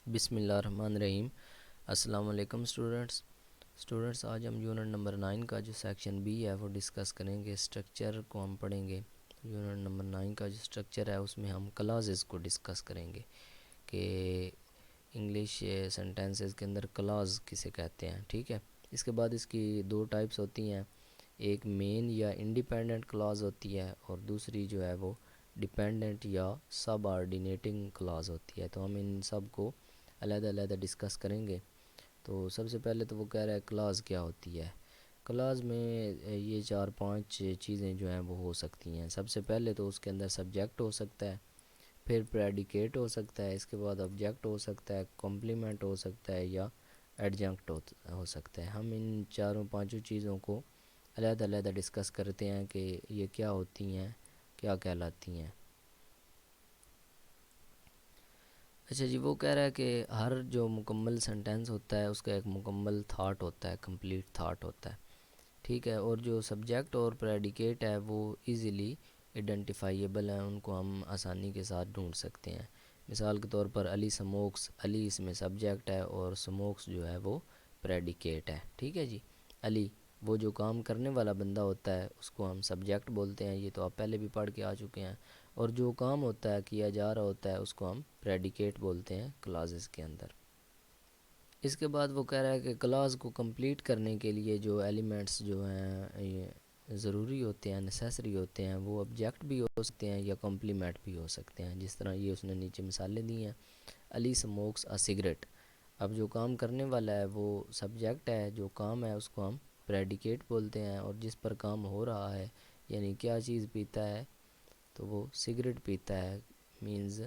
بسم اللہ الرحمن الرحیم۔ السلام علیکم اسٹوڈنٹس آج ہم یونٹ نمبر 9 کا جو سیکشن بی ہے وہ ڈسکس کریں گے۔ اسٹرکچر کو ہم پڑھیں گے۔ یونٹ نمبر 9 کا جو اسٹرکچر ہے اس میں ہم کلازز کو ڈسکس کریں گے کہ انگلش سینٹینسز کے اندر کلاز کسے کہتے ہیں، ٹھیک ہے۔ اس کے بعد اس کی دو ٹائپس ہوتی ہیں، ایک مین یا انڈیپینڈنٹ کلاز ہوتی ہے اور دوسری جو ہے وہ ڈیپینڈنٹ یا سب آرڈینیٹنگ کلاز ہوتی ہے۔ تو ہم ان سب کو علیحدہ علیحدہ ڈسکس کریں گے۔ تو سب سے پہلے تو وہ کہہ رہا ہے کلاز کیا ہوتی ہے۔ کلاز میں یہ 4-5 چیزیں جو ہیں وہ ہو سکتی ہیں۔ سب سے پہلے تو اس کے اندر سبجیکٹ ہو سکتا ہے، پھر پریڈیکیٹ ہو سکتا ہے، اس کے بعد آبجیکٹ ہو سکتا ہے، کمپلیمنٹ ہو سکتا ہے یا ایڈجنکٹ ہو سکتا ہے۔ ہم ان 4-5 چیزوں کو علیحدہ علیحدہ ڈسکس کرتے ہیں کہ یہ کیا ہوتی ہیں، کیا کہلاتی ہیں۔ اچھا جی، وہ کہہ رہا ہے کہ ہر جو مکمل سینٹینس ہوتا ہے اس کا ایک مکمل تھاٹ ہوتا ہے، کمپلیٹ تھاٹ ہوتا ہے، ٹھیک ہے۔ اور جو سبجیکٹ اور پریڈیکیٹ ہے وہ ایزیلی ایڈنٹیفائیبل ہیں، ان کو ہم آسانی کے ساتھ ڈھونڈ سکتے ہیں۔ مثال کے طور پر علی سموکس، علی اس میں سبجیکٹ ہے اور سموکس جو ہے وہ پریڈیکیٹ ہے، ٹھیک ہے جی۔ علی وہ جو کام کرنے والا بندہ ہوتا ہے اس کو ہم سبجیکٹ بولتے ہیں، یہ تو آپ پہلے بھی پڑھ کے آ چکے ہیں۔ اور جو کام ہوتا ہے، کیا جا رہا ہوتا ہے، اس کو ہم پریڈیکیٹ بولتے ہیں کلازز کے اندر۔ اس کے بعد وہ کہہ رہا ہے کہ کلاز کو کمپلیٹ کرنے کے لیے جو ایلیمنٹس جو ہیں یہ ضروری ہوتے ہیں، نیسیسری ہوتے ہیں، وہ آبجیکٹ بھی ہو سکتے ہیں یا کمپلیمنٹ بھی ہو سکتے ہیں، جس طرح یہ اس نے نیچے مثالیں دی ہیں۔ علی سموکس اے سگریٹ، اب جو کام کرنے والا ہے وہ سبجیکٹ ہے، جو کام ہے اس کو ہم پریڈیکیٹ بولتے ہیں، اور جس پر کام ہو رہا ہے یعنی کیا چیز پیتا ہے تو وہ سگریٹ پیتا ہے، مینز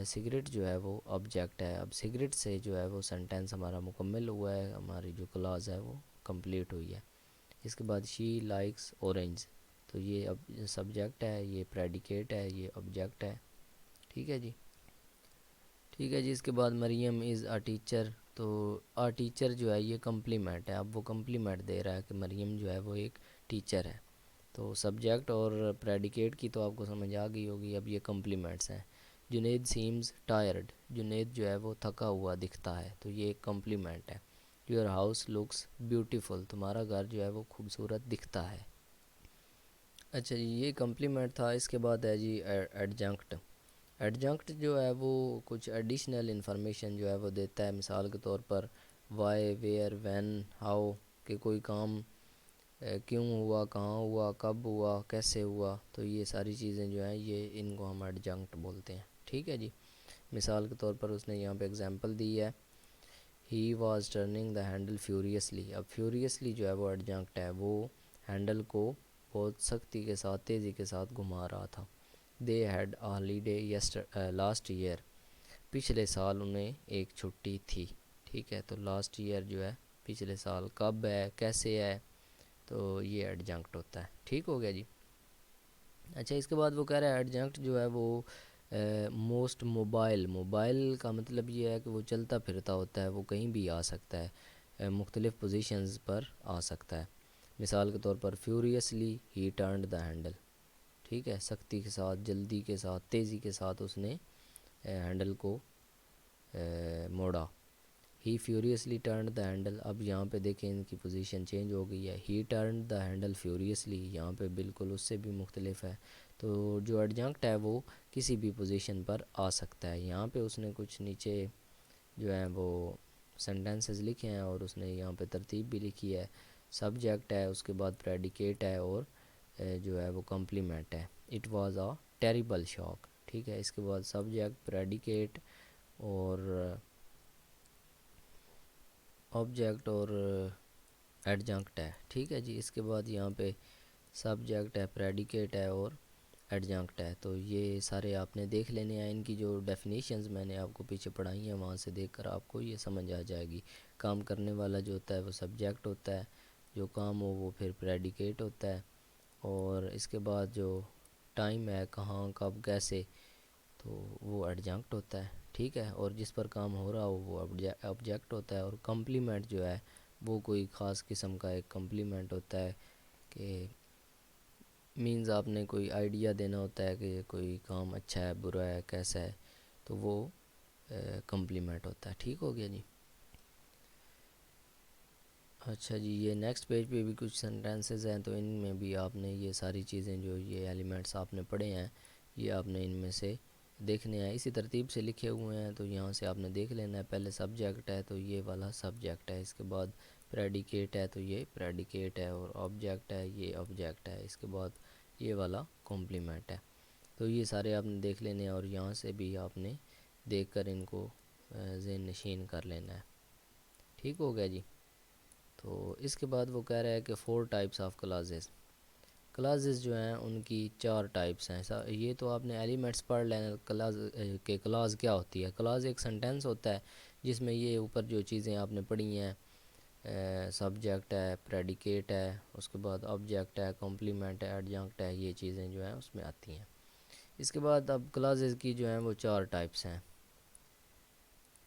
سگریٹ جو ہے وہ آبجیکٹ ہے۔ اب سگریٹ سے جو ہے وہ سینٹینس ہمارا مکمل ہوا ہے، ہماری جو کلاز ہے وہ کمپلیٹ ہوئی ہے۔ اس کے بعد شی لائکس اورنج، تو یہ اب سبجیکٹ ہے، یہ پریڈیکیٹ ہے، یہ آبجیکٹ ہے، ٹھیک ہے جی۔ ٹھیک ہے جی، اس کے بعد مریم از اے ٹیچر، تو آ ٹیچر جو ہے یہ کمپلیمنٹ ہے، اب وہ کمپلیمنٹ دے رہا ہے کہ مریم جو ہے وہ ایک ٹیچر ہے۔ تو سبجیکٹ اور پریڈیکیٹ کی تو آپ کو سمجھ آ گئی ہوگی، اب یہ کمپلیمنٹس ہیں۔ جنید سیمز ٹائرڈ، جنید جو ہے وہ تھکا ہوا دکھتا ہے، تو یہ ایک کمپلیمنٹ ہے۔ یور ہاؤس لکس بیوٹیفل، تمہارا گھر جو ہے وہ خوبصورت دکھتا ہے۔ اچھا جی، یہ کمپلیمنٹ تھا۔ اس کے بعد ہے جی ایڈجنکٹ۔ ایڈجنکٹ جو ہے وہ کچھ ایڈیشنل انفارمیشن جو ہے وہ دیتا ہے، مثال کے طور پر وائی، ویئر، وین، ہاؤ، کہ کوئی کام کیوں ہوا، کہاں ہوا، کب ہوا، کیسے ہوا، تو یہ ساری چیزیں جو ہیں یہ ان کو ہم ایڈجنکٹ بولتے ہیں، ٹھیک ہے جی۔ مثال کے طور پر اس نے یہاں پہ اگزامپل دی ہے، he was turning the handle furiously, اب فیوریسلی جو ہے وہ ایڈجنکٹ ہے، وہ ہینڈل کو بہت سختی کے ساتھ، تیزی کے ساتھ گھما رہا تھا۔ They had a holiday last year, پچھلے سال انہیں ایک چھٹی تھی، ٹھیک ہے۔ تو لاسٹ ایئر جو ہے پچھلے سال، کب ہے، کیسے ہے، تو یہ ایڈجنکٹ ہوتا ہے، ٹھیک ہو گیا جی۔ اچھا، اس کے بعد وہ کہہ رہا ہے ایڈجنکٹ جو ہے وہ موسٹ موبائل، موبائل کا مطلب یہ ہے کہ وہ چلتا پھرتا ہوتا ہے، وہ کہیں بھی آ سکتا ہے، مختلف پوزیشنز پر آ سکتا ہے۔ مثال کے طور پر furiously he turned the handle, ٹھیک ہے، سختی کے ساتھ، جلدی کے ساتھ، تیزی کے ساتھ اس نے ہینڈل کو موڑا۔ ہی فیوریسلی ٹرنڈ دا ہینڈل، اب یہاں پہ دیکھیں ان کی پوزیشن چینج ہو گئی ہے، ہی ٹرنڈ دا ہینڈل فیوریسلی، یہاں پہ بالکل اس سے بھی مختلف ہے۔ تو جو ایڈجنکٹ ہے وہ کسی بھی پوزیشن پر آ سکتا ہے۔ یہاں پہ اس نے کچھ نیچے جو ہیں وہ سینٹینسز لکھے ہیں اور اس نے یہاں پہ ترتیب بھی لکھی ہے، سبجیکٹ ہے، اس کے بعد پریڈیکیٹ ہے، اور جو ہے وہ کمپلیمنٹ ہے۔ اٹ واز اے ٹیریبل شاک، ٹھیک ہے۔ اس کے بعد سبجیکٹ، پریڈیکیٹ اور آبجیکٹ اور ایڈجنکٹ ہے، ٹھیک ہے جی۔ اس کے بعد یہاں پہ سبجیکٹ ہے، پریڈیکیٹ ہے اور ایڈجنکٹ ہے، تو یہ سارے آپ نے دیکھ لینے ہیں۔ ان کی جو ڈیفینیشنز میں نے آپ کو پیچھے پڑھائی ہیں وہاں سے دیکھ کر آپ کو یہ سمجھ آ جائے گی۔ کام کرنے والا جو ہوتا ہے وہ سبجیکٹ ہوتا ہے، جو کام ہو وہ پھر پریڈیکیٹ ہوتا ہے، اور اس کے بعد جو ٹائم ہے، کہاں، کب، کیسے، تو وہ ایڈجنکٹ ہوتا ہے، ٹھیک ہے۔ اور جس پر کام ہو رہا ہو وہ آبجیکٹ ہوتا ہے، اور کمپلیمنٹ جو ہے وہ کوئی خاص قسم کا ایک کمپلیمنٹ ہوتا ہے کہ مینز آپ نے کوئی آئیڈیا دینا ہوتا ہے کہ کوئی کام اچھا ہے، برا ہے، کیسا ہے، تو وہ کمپلیمنٹ ہوتا ہے. ٹھیک ہو گیا جی. اچھا جی، یہ نیکسٹ پیج پہ بھی کچھ سینٹینسز ہیں، تو ان میں بھی آپ نے یہ ساری چیزیں جو یہ ایلیمنٹس آپ نے پڑھے ہیں یہ آپ نے ان میں سے دیکھنے ہیں. اسی ترتیب سے لکھے ہوئے ہیں تو یہاں سے آپ نے دیکھ لینا ہے. پہلے سبجیکٹ ہے تو یہ والا سبجیکٹ ہے، اس کے بعد پریڈیکیٹ ہے تو یہ پریڈیکیٹ ہے، اور آبجیکٹ ہے یہ آبجیکٹ ہے، اس کے بعد یہ والا کمپلیمنٹ ہے. تو یہ سارے آپ نے دیکھ لینے ہیں، اور یہاں سے بھی آپ نے دیکھ کر ان کو ذہن نشین کر لینا ہے. ٹھیک ہو گیا جی. تو اس کے بعد وہ کہہ رہا ہے کہ 4 ٹائپس آف کلازز. کلازز جو ہیں ان کی 4 ٹائپس ہیں. یہ تو آپ نے ایلیمنٹس پڑھ لینا کلاز کہ کلاز کیا ہوتی ہے. کلاز ایک سنٹینس ہوتا ہے جس میں یہ اوپر جو چیزیں آپ نے پڑھی ہیں، سبجیکٹ ہے، پریڈیکیٹ ہے، اس کے بعد آبجیکٹ ہے، کمپلیمنٹ ہے، ایڈجنکٹ ہے، یہ چیزیں جو ہیں اس میں آتی ہیں. اس کے بعد اب کلازز کی جو ہیں وہ 4 ٹائپس ہیں.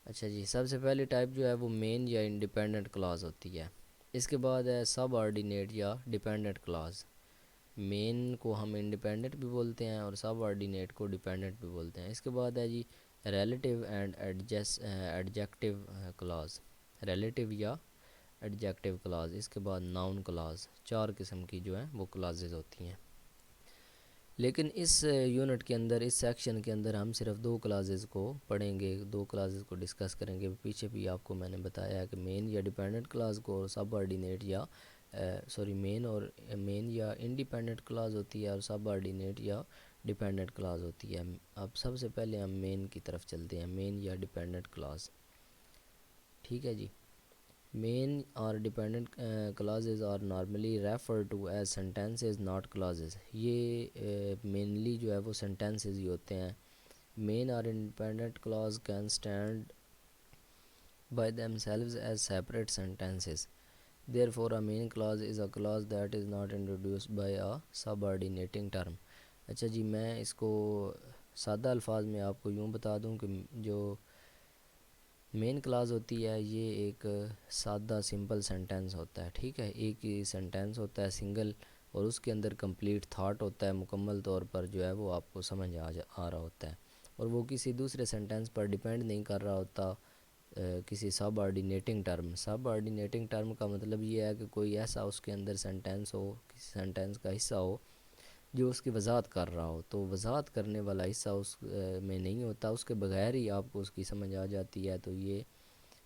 اچھا جی، سب سے پہلی ٹائپ جو ہے وہ مین یا انڈیپینڈنٹ کلاز ہوتی ہے. اس کے بعد ہے سب آرڈینیٹ یا ڈیپینڈنٹ کلاز. مین کو ہم انڈیپینڈنٹ بھی بولتے ہیں اور سب آرڈینیٹ کو ڈیپینڈنٹ بھی بولتے ہیں. اس کے بعد ہے جی relative and adjective clause. Relative یا ایڈجیکٹیو کلاز. اس کے بعد ناؤن کلاز. 4 قسم کی جو ہیں وہ کلازز ہوتی ہیں. لیکن اس یونٹ کے اندر، اس سیکشن کے اندر ہم صرف 2 کلازز کو پڑھیں گے، 2 کلازز کو ڈسکس کریں گے. پیچھے بھی آپ کو میں نے بتایا ہے کہ مین یا ڈیپینڈنٹ کلاز کو، اور سب آرڈینیٹ یا مین یا انڈیپینڈنٹ کلاز ہوتی ہے، اور سب آرڈینیٹ یا ڈیپینڈنٹ کلاز ہوتی ہے. اب سب سے پہلے ہم مین کی طرف چلتے ہیں، مین یا ڈیپینڈنٹ کلاز. ٹھیک ہے جی. مین اور dependent clauses are normally referred to as sentences not clauses. یہ مینلی جو ہے وہ sentences ہی ہوتے ہیں. مین اور independent clause can stand by themselves as separate sentences. Therefore a main clause is a clause that is not introduced by a subordinating term. اچھا جی، میں اس کو سادہ الفاظ میں آپ کو یوں بتا دوں کہ جو مین کلاز ہوتی ہے یہ ایک سادہ سمپل سینٹینس ہوتا ہے. ٹھیک ہے، ایک ہی سینٹینس ہوتا ہے سنگل، اور اس کے اندر کمپلیٹ تھاٹ ہوتا ہے، مکمل طور پر جو ہے وہ آپ کو سمجھ آ رہا ہوتا ہے، اور وہ کسی دوسرے سینٹینس پر ڈیپینڈ نہیں کر رہا ہوتا. کسی سب آرڈینیٹنگ ٹرم. سب آرڈینیٹنگ ٹرم کا مطلب یہ ہے کہ کوئی ایسا اس کے اندر سینٹینس ہو، کسی سینٹینس کا حصہ ہو جو اس کی وضاحت کر رہا ہو، تو وضاحت کرنے والا حصہ اس میں نہیں ہوتا، اس کے بغیر ہی آپ کو اس کی سمجھ آ جاتی ہے، تو یہ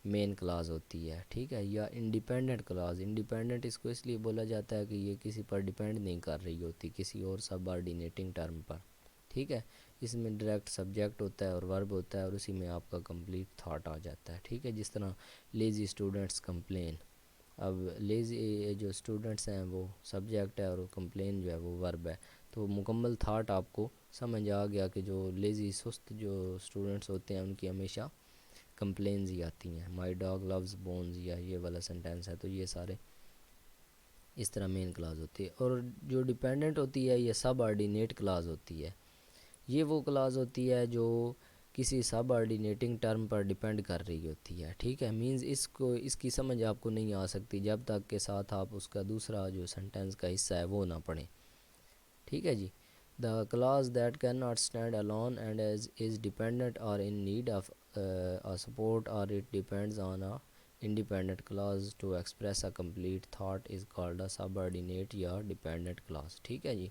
مین کلاز ہوتی ہے. ٹھیک ہے. یا انڈیپینڈنٹ کلاز. انڈیپینڈنٹ اس کو اس لیے بولا جاتا ہے کہ یہ کسی پر ڈیپینڈ نہیں کر رہی ہوتی، کسی اور سب آرڈینیٹنگ ٹرم پر. ٹھیک ہے. اس میں ڈائریکٹ سبجیکٹ ہوتا ہے اور ورب ہوتا ہے، اور اسی میں آپ کا کمپلیٹ تھاٹ آ جاتا ہے. ٹھیک ہے. جس طرح لیزی اسٹوڈنٹس کمپلین. اب لیزی جو اسٹوڈنٹس ہیں وہ سبجیکٹ ہے، اور کمپلین جو ہے وہ ورب ہے. تو مکمل تھاٹ آپ کو سمجھ آ گیا کہ جو لیزی سست جو اسٹوڈنٹس ہوتے ہیں ان کی ہمیشہ کمپلینز ہی آتی ہیں. مائی ڈاگ لوز بونز یا یہ والا سینٹینس ہے، تو یہ سارے اس طرح مین کلاز ہوتی ہے. اور جو ڈیپینڈنٹ ہوتی ہے یہ سب آرڈینیٹ کلاز ہوتی ہے. یہ وہ کلاز ہوتی ہے جو کسی سب آرڈینیٹنگ ٹرم پر ڈیپینڈ کر رہی ہوتی ہے. ٹھیک ہے. مینز اس کی سمجھ آپ کو نہیں آ سکتی جب تک کہ ساتھ آپ اس کا دوسرا جو سینٹینس کا حصہ ہے وہ نہ پڑھیں. ٹھیک ہے جی. The clause that cannot stand alone and is dependent or in need of a support, or it depends on a independent clause to express a complete thought, is called a subordinate یا dependent clause. ٹھیک ہے جی.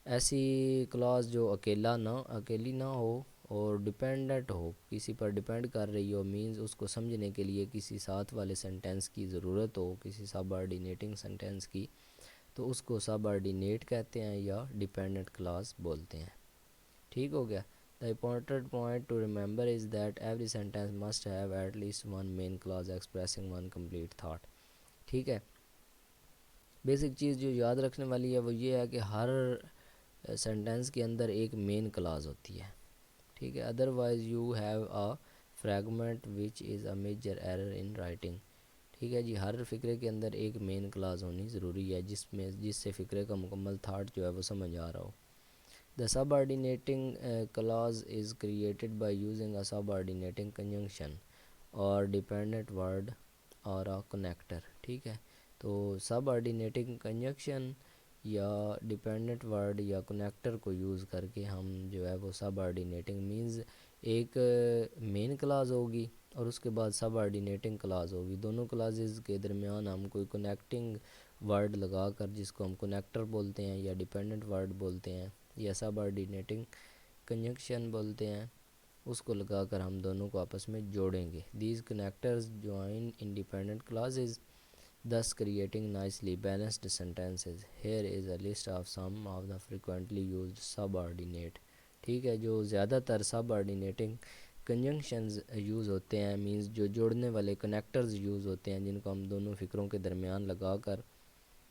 ایسی Claus جو اکیلی نہ ہو اور dependent ہو، کسی پر depend کر رہی ہو، مینز اس کو سمجھنے کے لیے کسی ساتھ والے سینٹینس کی ضرورت ہو، کسی سب آرڈینیٹنگ سینٹینس کی، تو اس کو سب آرڈینیٹ کہتے ہیں یا ڈیپینڈنٹ کلاز بولتے ہیں. ٹھیک ہو گیا. The important point to remember is that every sentence must have at least one main clause expressing one complete thought. ٹھیک ہے. بیسک چیز جو یاد رکھنے والی ہے وہ یہ ہے کہ ہر سینٹینس کے اندر ایک مین کلاز ہوتی ہے. ٹھیک ہے. Otherwise you have a fragment which is a major error in writing. ٹھیک ہے جی. ہر فقرے کے اندر ایک مین کلاز ہونی ضروری ہے جس سے فقرے کا مکمل تھاٹ جو ہے وہ سمجھ آ رہا ہو. The subordinating clause is created by using a subordinating conjunction or dependent word or a connector. ٹھیک ہے. تو subordinating conjunction یا ڈیپینڈنٹ ورڈ یا کنیکٹر کو یوز کر کے ہم جو ہے وہ سب آرڈینیٹنگ مینز ایک مین کلاز ہوگی اور اس کے بعد سب آرڈینیٹنگ کلاز ہوگی. دونوں کلازز کے درمیان ہم کوئی کنیکٹنگ ورڈ لگا کر جس کو ہم کنیکٹر بولتے ہیں یا ڈیپینڈنٹ ورڈ بولتے ہیں یا سب آرڈینیٹنگ کنجنکشن بولتے ہیں، اس کو لگا کر ہم دونوں کو آپس میں جوڑیں گے. These connectors join independent clauses thus creating nicely balanced sentences. Here is a list of some of the frequently used subordinate. ٹھیک ہے، جو زیادہ تر سب آرڈینیٹنگ کنجنکشنز یوز ہوتے ہیں، مینز جو جوڑنے والے کنیکٹرز یوز ہوتے ہیں جن کو ہم دونوں فکروں کے درمیان لگا کر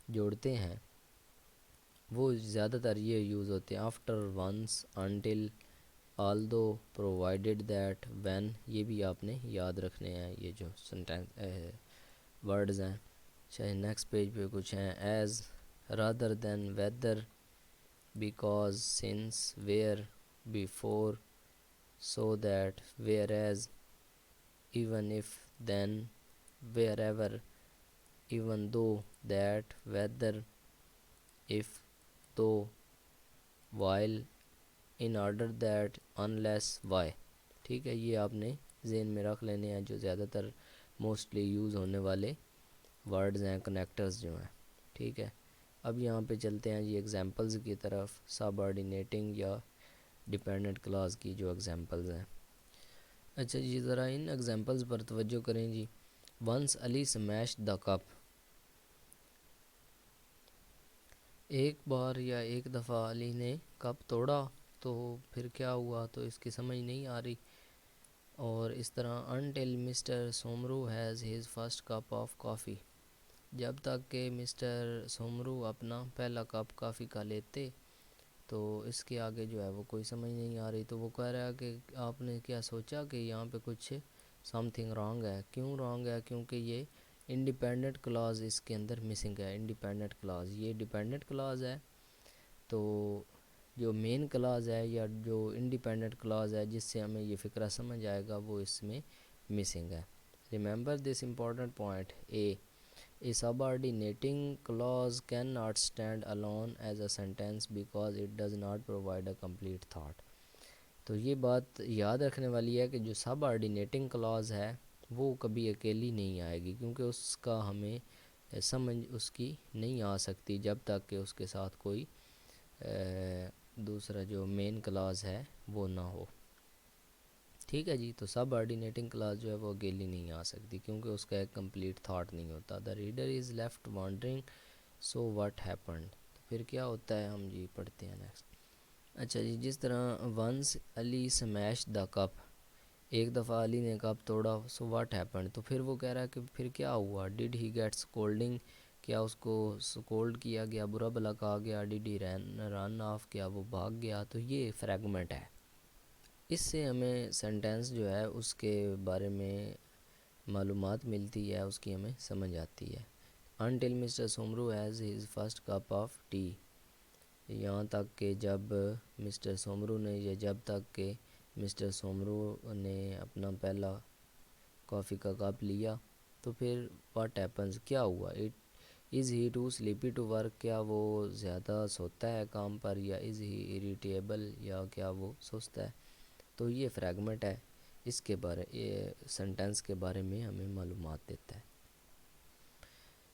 جوڑتے ہیں، وہ زیادہ تر یہ یوز ہوتے ہیں: after, once, until, although, provided that, when. یہ بھی آپ نے یاد رکھنے ہیں یہ جو سنٹینس ورڈز ہیں. چاہے نیکسٹ پیج پہ کچھ ہیں: as, rather than, whether, because, since, where, before, so that, whereas, even if، than, wherever, even though, that, whether, if، though, while، in order that، unless، why. ٹھیک ہے، یہ آپ نے ذہن میں رکھ لینے ہیں جو زیادہ تر موسٹلی یوز ہونے والے ورڈز ہیں، کنیکٹرز جو ہیں. ٹھیک ہے، اب یہاں پہ چلتے ہیں جی ایگزامپلز کی طرف، سب آرڈینیٹنگ یا ڈیپینڈنٹ کلاز کی جو ایگزامپلز ہیں. اچھا جی، ذرا ان ایگزامپلز پر توجہ کریں جی. Once Ali smash the cup. ایک بار یا ایک دفعہ علی نے کپ توڑا، تو پھر کیا ہوا؟ تو اس کی سمجھ نہیں آ رہی. اور اس طرح until Mr Soomro has his first cup of coffee. جب تک کہ مسٹر سومرو اپنا پہلا کپ کافی کا لیتے، تو اس کے آگے جو ہے وہ کوئی سمجھ نہیں آ رہی. تو وہ کہہ رہا ہے کہ آپ نے کیا سوچا کہ یہاں پہ کچھ سم تھنگ رانگ ہے. کیوں رانگ ہے؟ کیونکہ یہ انڈیپینڈنٹ کلاز اس کے اندر مسنگ ہے. انڈیپینڈنٹ کلاز، یہ ڈیپینڈنٹ کلاز ہے، تو جو مین کلاز ہے یا جو انڈیپینڈنٹ کلاز ہے جس سے ہمیں یہ فکرہ سمجھ آئے گا وہ اس میں مسنگ ہے. Remember this important point. A subordinating clause cannot stand alone as a sentence because it does not provide a complete thought. تو یہ بات یاد رکھنے والی ہے کہ جو سب آرڈینیٹنگ کلاز ہے وہ کبھی اکیلی نہیں آئے گی، کیونکہ اس کا ہمیں سمجھ اس کی نہیں آ سکتی جب تک کہ اس کے ساتھ کوئی دوسرا جو مین کلاز ہے وہ نہ ہو. ٹھیک ہے جی، تو سب آرڈینیٹنگ کلاس جو ہے وہ اکیلی نہیں آ سکتی کیونکہ اس کا ایک کمپلیٹ تھاٹ نہیں ہوتا. The reader is left wondering, so what happened. تو پھر کیا ہوتا ہے، ہم جی پڑھتے ہیں نیکسٹ. اچھا جی، جس طرح once Ali smash the cup, ایک دفعہ علی نے کپ توڑا، سو واٹ ہیپنڈ. تو پھر وہ کہہ رہا ہے کہ پھر کیا ہوا. ڈیڈ ہی گیٹ سکولڈنگ، کیا اس کو سکولڈ کیا گیا، برا بلا کہا گیا. ڈیڈ ہی رن آف، کیا وہ بھاگ گیا. تو یہ فریگمنٹ ہے، اس سے ہمیں سینٹینس جو ہے اس کے بارے میں معلومات ملتی ہے، اس کی ہمیں سمجھ آتی ہے. Until Mr Soomro has his first cup of tea. یہاں تک کہ جب مسٹر سومرو نے، یا جب تک کہ مسٹر سومرو نے اپنا پہلا کافی کا کپ لیا. تو پھر واٹ ہیپنز، کیا ہوا. از ہی ٹو سلیپی ٹو ورک، کیا وہ زیادہ سوتا ہے کام پر، یا از ہی اریٹیبل، یا کیا وہ سست ہے. تو یہ فریگمنٹ ہے، اس کے بارے، یہ سنٹینس کے بارے میں ہمیں معلومات دیتا ہے.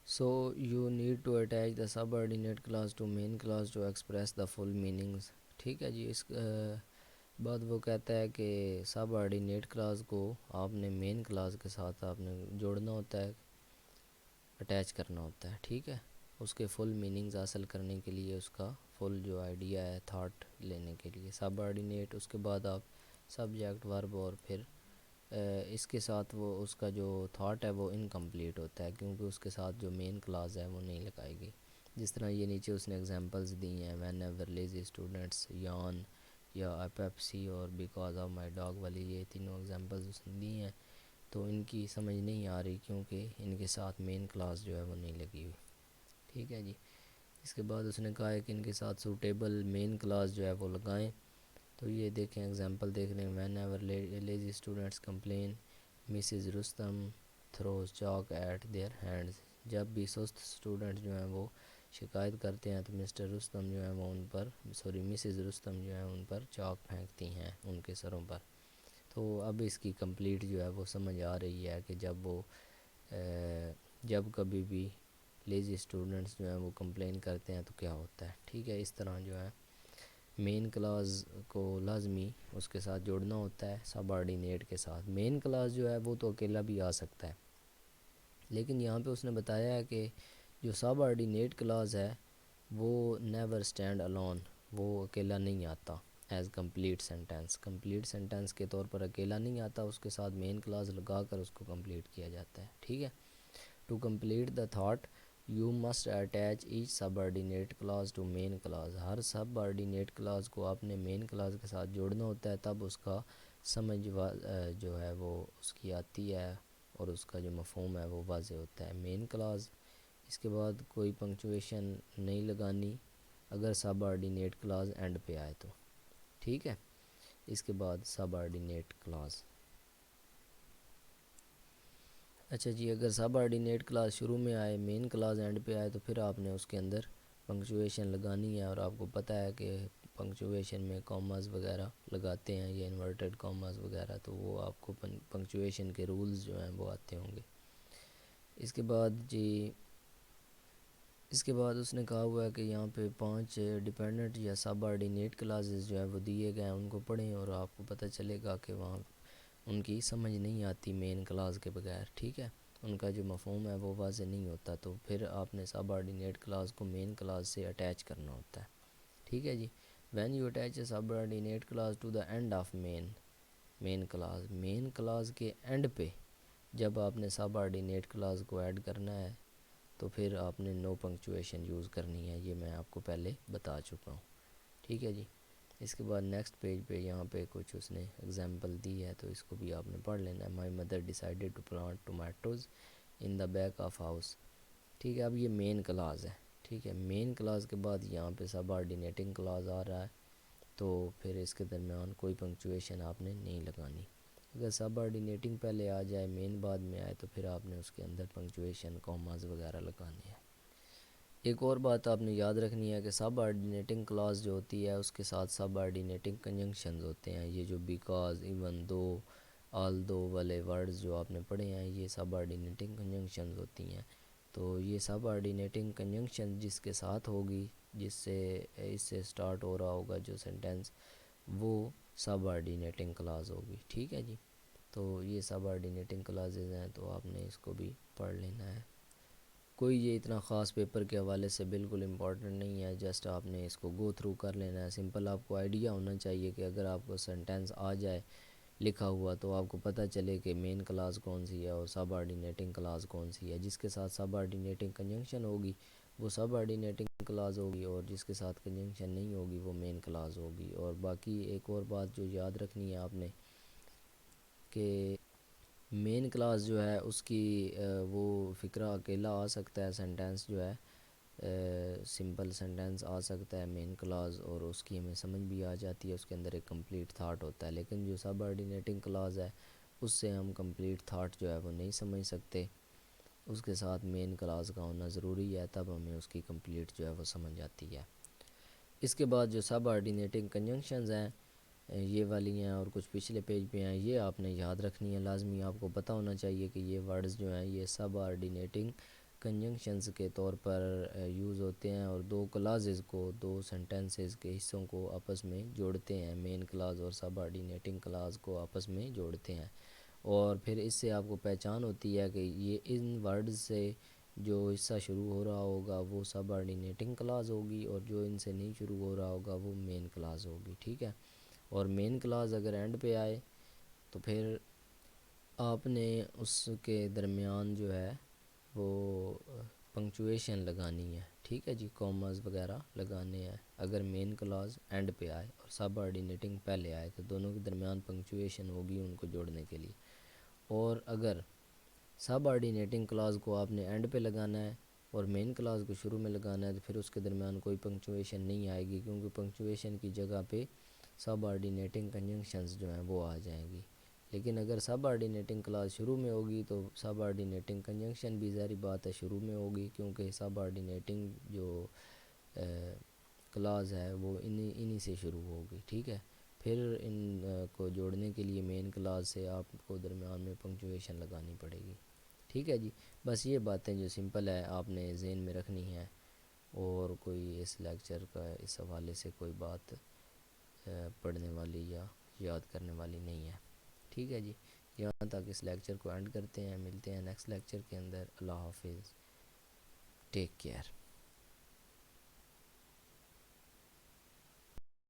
So you need to attach the subordinate clause to main clause to express the full meanings. ٹھیک ہے جی، اس بعد وہ کہتا ہے کہ سب آرڈینیٹ کلاس کو آپ نے مین کلاس کے ساتھ آپ نے جوڑنا ہوتا ہے، اٹیچ کرنا ہوتا ہے. ٹھیک ہے، اس کے فل میننگز حاصل کرنے کے لیے، اس کا فل جو آئیڈیا ہے، تھاٹ لینے کے لیے. سب آرڈینیٹ، اس کے بعد آپ سبجیکٹ، ورب، اور پھر اس کے ساتھ وہ اس کا جو تھاٹ ہے وہ انکمپلیٹ ہوتا ہے کیونکہ اس کے ساتھ جو مین کلاز ہے وہ نہیں لگائے گی. جس طرح یہ نیچے اس نے ایگزامپلز دی ہیں: وین ایور لیزی اسٹوڈنٹس یان، یا پیپسی، اور بیکاز آف مائی ڈاگ والی، یہ تینوں ایگزامپلز اس نے دی ہیں. تو ان کی سمجھ نہیں آ رہی کیونکہ ان کے ساتھ مین کلاس جو ہے وہ نہیں لگی ہوئی. ٹھیک ہے جی، اس کے بعد اس نے کہا ہے کہ ان کے ساتھ سوٹیبل مین کلاس جو ہے وہ لگائیں. تو یہ دیکھیں ایگزامپل دیکھ لیں: whenever lazy students complain, Mrs Rustam throws chalk at their hands. جب بھی سست اسٹوڈنٹ جو ہیں وہ شکایت کرتے ہیں تو مسٹر رستم جو ہیں وہ ان پر، مسز رستم جو ہیں ان پر چاک پھینکتی ہیں، ان کے سروں پر. تو اب اس کی کمپلیٹ جو ہے وہ سمجھ آ رہی ہے کہ جب کبھی بھی لیزی اسٹوڈنٹس جو ہیں وہ کمپلین کرتے ہیں تو کیا ہوتا ہے. ٹھیک ہے، اس طرح جو ہے مین کلاس کو لازمی اس کے ساتھ جوڑنا ہوتا ہے سب آرڈینیٹ کے ساتھ. مین کلاس جو ہے وہ تو اکیلا بھی آ سکتا ہے، لیکن یہاں پہ اس نے بتایا ہے کہ جو سب آرڈینیٹ کلاس ہے وہ نیور اسٹینڈ الون، وہ اکیلا نہیں آتا as complete sentence. Complete sentence کے طور پر اکیلا نہیں آتا، اس کے ساتھ مین کلاس لگا کر اس کو کمپلیٹ کیا جاتا ہے. ٹھیک ہے، to complete the thought you must attach each subordinate clause to main clause. ہر سب آرڈینیٹ کلاس کو اپنے مین کلاس کے ساتھ جوڑنا ہوتا ہے، تب اس کا سمجھ جو ہے وہ اس کی آتی ہے اور اس کا جو مفہوم ہے وہ واضح ہوتا ہے. مین کلاس، اس کے بعد کوئی پنکچویشن نہیں لگانی اگر سب آرڈینیٹ کلاس اینڈ پہ آئے تو. ٹھیک ہے، اس کے بعد سب آرڈینیٹ کلاس. اچھا جی، اگر سب آرڈینیٹ کلاس شروع میں آئے، مین کلاس اینڈ پہ آئے، تو پھر آپ نے اس کے اندر پنکچویشن لگانی ہے. اور آپ کو پتہ ہے کہ پنکچویشن میں کاماز وغیرہ لگاتے ہیں یا انورٹڈ کاماز وغیرہ، تو وہ آپ کو پنکچویشن کے رولز جو ہیں وہ آتے ہوں گے. اس کے بعد اس کے بعد اس نے کہا ہوا ہے کہ یہاں پہ 5 ڈیپینڈنٹ یا سب آرڈینیٹ کلاسز جو ہیں وہ دیے گئے ہیں، ان کو پڑھیں اور آپ کو پتہ چلے گا کہ وہاں ان کی سمجھ نہیں آتی مین کلاس کے بغیر. ٹھیک ہے، ان کا جو مفہوم ہے وہ واضح نہیں ہوتا، تو پھر آپ نے سب آرڈینیٹ کلاس کو مین کلاس سے اٹیچ کرنا ہوتا ہے. ٹھیک ہے جی، when you attach a subordinate clause to the end of main clause, main clause کے اینڈ پہ جب آپ نے سب آرڈینیٹ کلاس کو ایڈ کرنا ہے تو پھر آپ نے نو پنکچویشن یوز کرنی ہے. یہ میں آپ کو پہلے بتا چکا ہوں. ٹھیک ہے جی، اس کے بعد نیکسٹ پیج پہ یہاں پہ کچھ اس نے اگزامپل دی ہے، تو اس کو بھی آپ نے پڑھ لینا ہے. My mother decided to plant tomatoes in the back of house. ٹھیک ہے، اب یہ مین کلاس ہے. ٹھیک ہے، مین کلاس کے بعد یہاں پہ سب آرڈینیٹنگ کلاس آ رہا ہے، تو پھر اس کے درمیان کوئی پنکچویشن آپ نے نہیں لگانی. اگر سب آرڈینیٹنگ پہلے آ جائے، مین بعد میں آئے، تو پھر آپ نے اس کے اندر پنکچویشن کاماز وغیرہ لگانے ہیں. ایک اور بات آپ نے یاد رکھنی ہے کہ سب آرڈینیٹنگ کلاس جو ہوتی ہے اس کے ساتھ سب آرڈینیٹنگ کنجنکشنز ہوتے ہیں. یہ جو بیکاز، ایون دو، آل دو والے ورڈز جو آپ نے پڑھے ہیں، یہ سب آرڈینیٹنگ کنجنکشنز ہوتی ہیں. تو یہ سب آرڈینیٹنگ کنجنکشن جس کے ساتھ ہوگی، اس سے سٹارٹ ہو رہا ہوگا جو سینٹینس، وہ سب آرڈینیٹنگ کلاس ہوگی. ٹھیک ہے جی، تو یہ سب آرڈینیٹنگ کلاسز ہیں، تو آپ نے اس کو بھی پڑھ لینا ہے. کوئی یہ اتنا خاص پیپر کے حوالے سے بالکل امپورٹنٹ نہیں ہے، جسٹ آپ نے اس کو گو تھرو کر لینا ہے. سمپل آپ کو آئیڈیا ہونا چاہیے کہ اگر آپ کو سینٹینس آ جائے لکھا ہوا تو آپ کو پتہ چلے کہ مین کلاس کون سی ہے اور سب آرڈینیٹنگ کلاس کون سی ہے. جس کے ساتھ سب آرڈینیٹنگ کنجنکشن ہوگی وہ سب آرڈینیٹنگ کلاس ہوگی، اور جس کے ساتھ کنجنکشن نہیں ہوگی وہ مین کلاس ہوگی. اور باقی ایک اور بات جو یاد رکھنی ہے آپ نے کہ مین کلاس جو ہے اس کی وہ فقرہ اکیلا آ سکتا ہے، سینٹینس جو ہے سمپل سینٹینس آ سکتا ہے مین کلاس، اور اس کی ہمیں سمجھ بھی آ جاتی ہے، اس کے اندر ایک کمپلیٹ تھاٹ ہوتا ہے. لیکن جو سب آرڈینیٹنگ کلاس ہے اس سے ہم کمپلیٹ تھاٹ جو ہے وہ نہیں سمجھ سکتے، اس کے ساتھ مین کلاس کا ہونا ضروری ہے، تب ہمیں اس کی کمپلیٹ جو ہے وہ سمجھ آتی ہے. اس کے بعد جو سب آرڈینیٹنگ کنجنکشنز ہیں یہ والی ہیں اور کچھ پچھلے پیج پہ ہیں، یہ آپ نے یاد رکھنی ہے لازمی. آپ کو پتہ ہونا چاہیے کہ یہ ورڈز جو ہیں یہ سب آرڈینیٹنگ کنجنکشنز کے طور پر یوز ہوتے ہیں، اور دو کلاسز کو، دو سینٹینسز کے حصوں کو آپس میں جوڑتے ہیں. مین کلاس اور سب آرڈینیٹنگ کلاس کو آپس میں جوڑتے ہیں، اور پھر اس سے آپ کو پہچان ہوتی ہے کہ یہ ان ورڈز سے جو حصہ شروع ہو رہا ہوگا وہ سب آرڈینیٹنگ کلاس ہوگی، اور جو ان سے نہیں شروع ہو رہا ہوگا وہ مین کلاس ہوگی. ٹھیک ہے، اور مین کلاس اگر اینڈ پہ آئے تو پھر آپ نے اس کے درمیان جو ہے وہ پنکچویشن لگانی ہے. ٹھیک ہے جی، کاماز وغیرہ لگانے ہیں اگر مین کلاس اینڈ پہ آئے اور سب آرڈینیٹنگ پہلے آئے، تو دونوں کے درمیان پنکچویشن ہوگی ان کو جوڑنے کے لیے. اور اگر سب آرڈینیٹنگ کلاس کو آپ نے اینڈ پہ لگانا ہے اور مین کلاس کو شروع میں لگانا ہے، تو پھر اس کے درمیان کوئی پنکچویشن نہیں آئے گی، کیونکہ پنکچویشن کی جگہ پہ سب آرڈینیٹنگ کنجنکشنز جو ہیں وہ آ جائیں گی. لیکن اگر سب آرڈینیٹنگ کلاس شروع میں ہوگی تو سب آرڈینیٹنگ کنجنکشن بھی ظاہری بات ہے شروع میں ہوگی، کیونکہ سب آرڈینیٹنگ جو کلاس ہے وہ انہی سے شروع ہوگی. ٹھیک ہے، پھر ان کو جوڑنے کے لیے مین کلاس سے آپ کو درمیان میں پنکچویشن لگانی پڑے گی. ٹھیک ہے جی. بس یہ باتیں جو سمپل ہے آپ نے ذہن میں رکھنی ہیں، اور کوئی اس لیکچر کا اس حوالے سے کوئی بات پڑھنے والی یا یاد کرنے والی نہیں ہے. ٹھیک ہے جی. یہاں تک اس لیکچر کو اینڈ کرتے ہیں، ملتے ہیں نیکسٹ لیکچر کے اندر. اللہ حافظ. Take care.